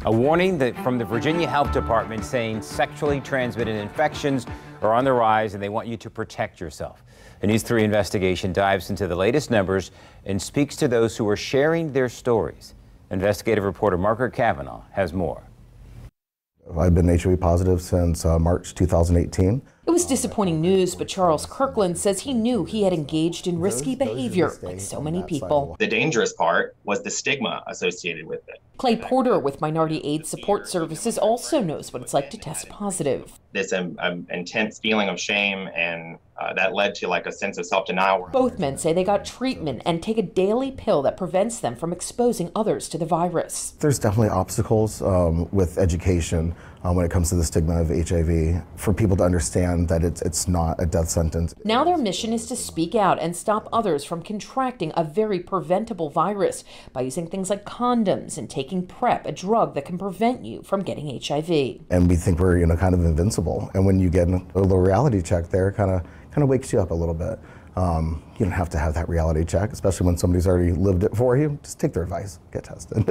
A warning from the Virginia Health Department saying sexually transmitted infections are on the rise and they want you to protect yourself. The News 3 investigation dives into the latest numbers and speaks to those who are sharing their stories. Investigative reporter Margaret Kavanaugh has more. I've been HIV positive since March 2018. It was disappointing news, but Charles Kirkland says he knew he had engaged in risky behavior like so many people. The dangerous part was the stigma associated with it. Clay Porter with Minority AIDS Support Services also knows what it's like to test positive. This intense feeling of shame, and that led to like a sense of self-denial. Both men say they got treatment and take a daily pill that prevents them from exposing others to the virus. There's definitely obstacles with education when it comes to the stigma of HIV, for people to understand that it's not a death sentence. Now their mission is to speak out and stop others from contracting a very preventable virus by using things like condoms and taking PrEP, a drug that can prevent you from getting HIV. And we think we're kind of invincible. And when you get a little reality check there, kind of wakes you up a little bit. You don't have to have that reality check, especially when somebody's already lived it for you. Just take their advice, get tested,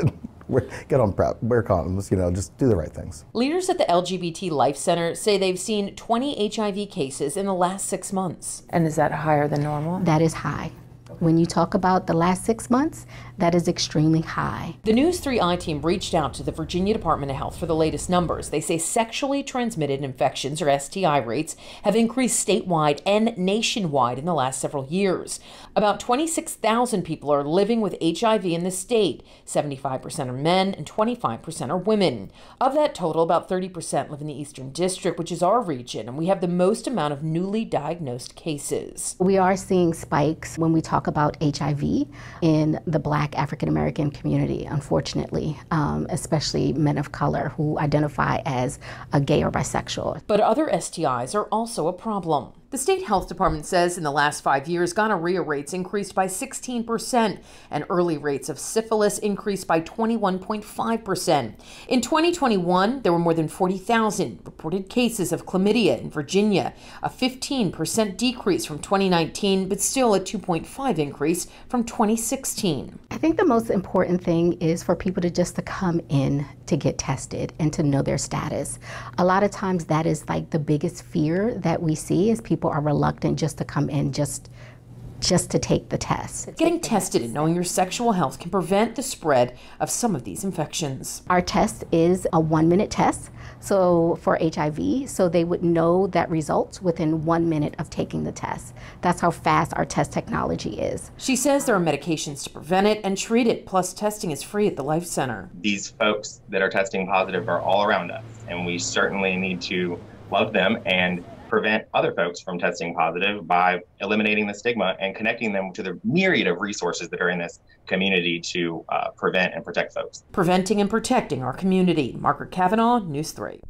get on PrEP, wear condoms, just do the right things. Leaders at the LGBT Life Center say they've seen 20 HIV cases in the last 6 months. And is that higher than normal? That is high. When you talk about the last 6 months, that is extremely high. The News 3i team reached out to the Virginia Department of Health for the latest numbers. They say sexually transmitted infections, or STI rates, have increased statewide and nationwide in the last several years. About 26,000 people are living with HIV in the state. 75% are men and 25% are women. Of that total, about 30% live in the Eastern District, which is our region, and we have the most amount of newly diagnosed cases. We are seeing spikes when we talk about HIV in the Black African American community, unfortunately, especially men of color who identify as gay or bisexual. But other STIs are also a problem. The state health department says in the last 5 years, gonorrhea rates increased by 16% and early rates of syphilis increased by 21.5%. In 2021, there were more than 40,000 reported cases of chlamydia in Virginia, a 15% decrease from 2019, but still a 2.5% increase from 2016. I think the most important thing is for people to come in to get tested and to know their status. A lot of times that is like the biggest fear that we see, is people are reluctant just to come in just to take the test. Getting tested and knowing your sexual health can prevent the spread of some of these infections. Our test is a 1-minute test, so for HIV, so they would know that results within 1 minute of taking the test. That's how fast our test technology is. She says there are medications to prevent it and treat it, plus testing is free at the Life Center. These folks that are testing positive are all around us, and we certainly need to love them and prevent other folks from testing positive by eliminating the stigma and connecting them to the myriad of resources that are in this community to prevent and protect folks. Preventing and protecting our community. Margaret Kavanaugh, News 3.